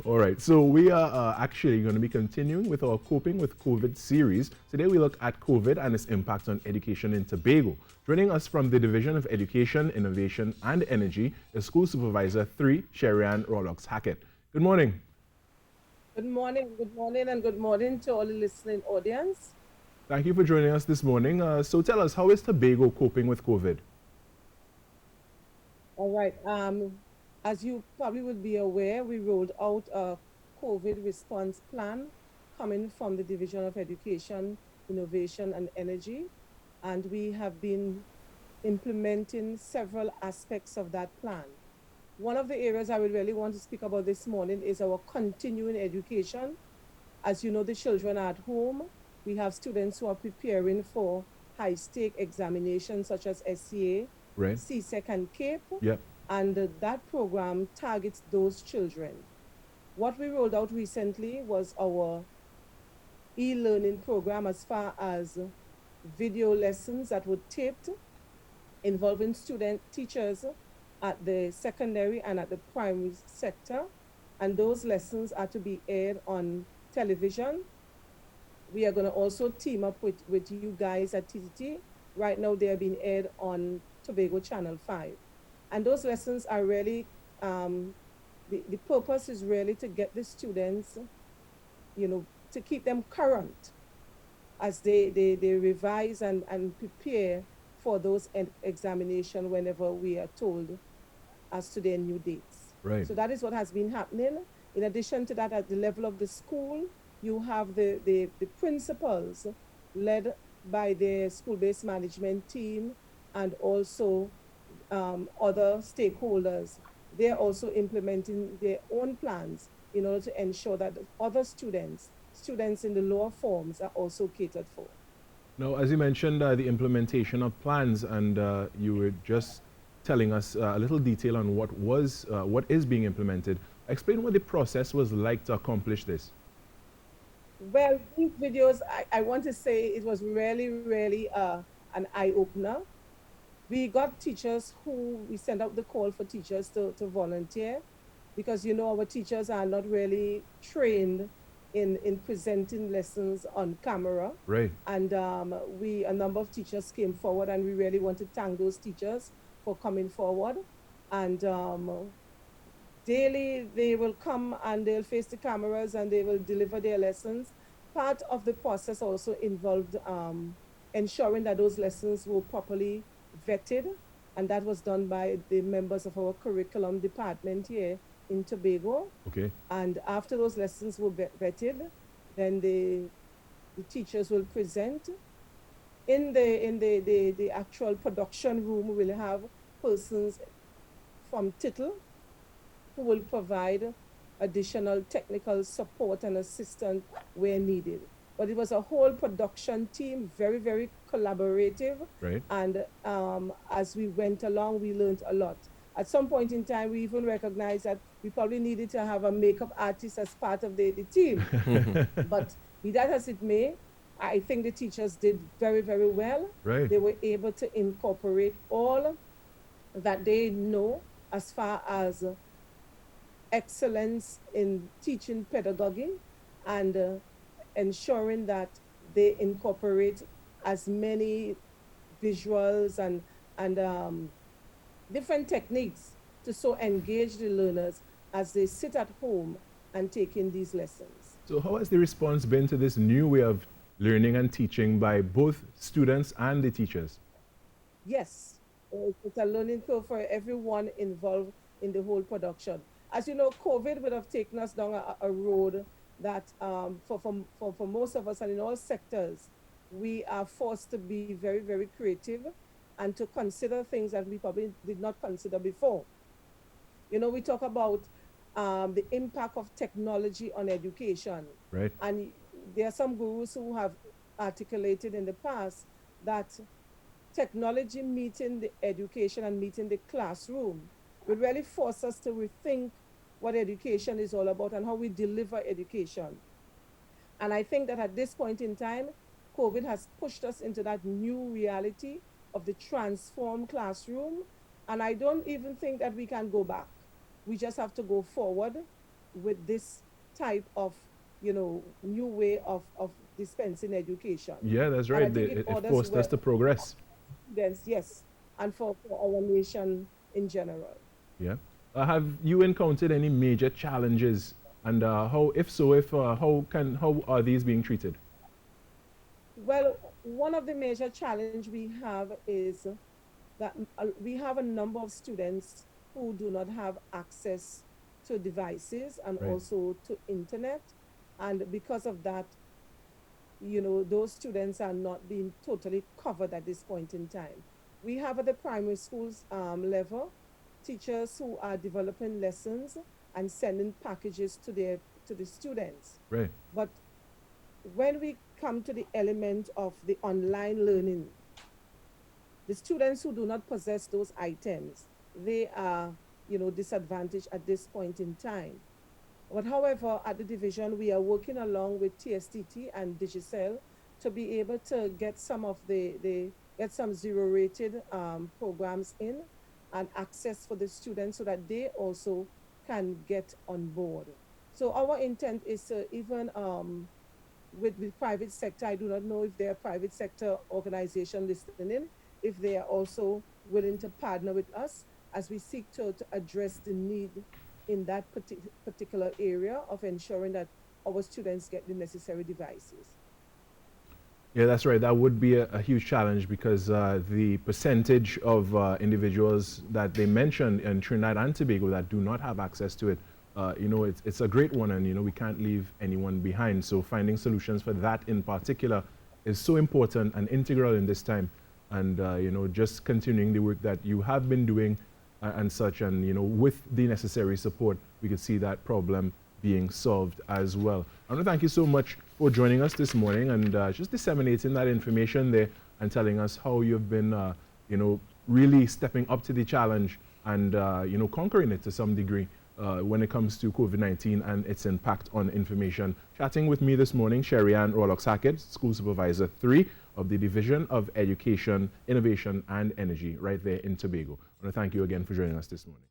All right, so we are actually going to be continuing with our Coping with COVID series. Today we look at COVID and its impact on education in Tobago. Joining us from the Division of Education, Innovation and Energy is School Supervisor 3, Sherry-Ann Rollocks-Hackett. Good morning. Good morning, and good morning to all the listening audience. Thank you for joining us this morning. So tell us, how is Tobago coping with COVID? All right. As you probably would be aware, we rolled out a COVID response plan coming from the Division of Education, Innovation and Energy. And we have been implementing several aspects of that plan. One of the areas I would really want to speak about this morning is our continuing education. As you know, the children are at home. We have students who are preparing for high-stake examinations such as SCA, Right. CSEC, and CAPE. Yep. And that program targets those children. What we rolled out recently was our e-learning program as far as video lessons that were taped involving teachers at the secondary and at the primary sector. And those lessons are to be aired on television. We are going to also team up with you guys at TTT. Right now, they are being aired on Tobago Channel 5. And those lessons are really, the purpose is really to get the students, to keep them current as they revise and prepare for those examinations whenever we are told as to their new dates. Right. So that is what has been happening. In addition to that, at the level of the school, you have the principals led by the school-based management team and also other stakeholders. They're also implementing their own plans in order to ensure that other students in the lower forms are also catered for. Now, as you mentioned, the implementation of plans, and you were just telling us a little detail on what is being implemented. Explain what the process was like to accomplish this. Well, these videos, I want to say it was really, really an eye-opener. We got teachers we sent out the call for teachers to volunteer because, our teachers are not really trained in presenting lessons on camera. Right. And a number of teachers came forward, and we really want to thank those teachers for coming forward. And daily they will come and they'll face the cameras and they will deliver their lessons. Part of the process also involved ensuring that those lessons were properly vetted, and that was done by the members of our curriculum department here in Tobago. Okay. And after those lessons were vetted, then the teachers will present. In the actual production room, we will have persons from TITL who will provide additional technical support and assistance where needed. But it was a whole production team, very, very collaborative. Right. And as we went along, we learned a lot. At some point in time, we even recognized that we probably needed to have a makeup artist as part of the team. But be that as it may, I think the teachers did very, very well. Right. They were able to incorporate all that they know as far as excellence in teaching pedagogy and ensuring that they incorporate as many visuals and different techniques to so engage the learners as they sit at home and take in these lessons. So how has the response been to this new way of learning and teaching by both students and the teachers? Yes, it's a learning curve for everyone involved in the whole production. As you know, COVID would have taken us down a road that for most of us and in all sectors, we are forced to be very, very creative and to consider things that we probably did not consider before. We talk about the impact of technology on education. Right. And there are some gurus who have articulated in the past that technology meeting the education and meeting the classroom will really force us to rethink what education is all about and how we deliver education. And I think that at this point in time, COVID has pushed us into that new reality of the transformed classroom. And I don't even think that we can go back. We just have to go forward with this type of, new way of dispensing education. Yeah, that's And I right. think it It orders forced us well to progress. students, yes, and for our nation in general. Yeah. Have you encountered any major challenges, and how, if so, how are these being treated? Well, one of the major challenge we have is that we have a number of students who do not have access to devices and Right. also to internet. And because of that, those students are not being totally covered at this point in time. We have at the primary schools level teachers who are developing lessons and sending packages to the students. Right. But when we come to the element of the online learning, the students who do not possess those items, they are, disadvantaged at this point in time. But however, at the division, we are working along with TSTT and Digicel to be able to get some of get some zero-rated programs in and access for the students so that they also can get on board. So our intent is to even with private sector, I do not know if there are private sector organization listening, if they are also willing to partner with us as we seek to address the need in that particular area of ensuring that our students get the necessary devices. Yeah, that's right. That would be a huge challenge because the percentage of individuals that they mentioned in Trinidad and Tobago that do not have access to it, it's a great one, and we can't leave anyone behind. So finding solutions for that in particular is so important and integral in this time. And just continuing the work that you have been doing and such, and with the necessary support, we could see that problem being solved as well. I want to thank you so much for joining us this morning and just disseminating that information there and telling us how you've been, really stepping up to the challenge and, conquering it to some degree when it comes to COVID-19 and its impact on information. Chatting with me this morning, Sherry Ann Rollocks-Hackett, School Supervisor 3 of the Division of Education, Innovation and Energy right there in Tobago. I want to thank you again for joining us this morning.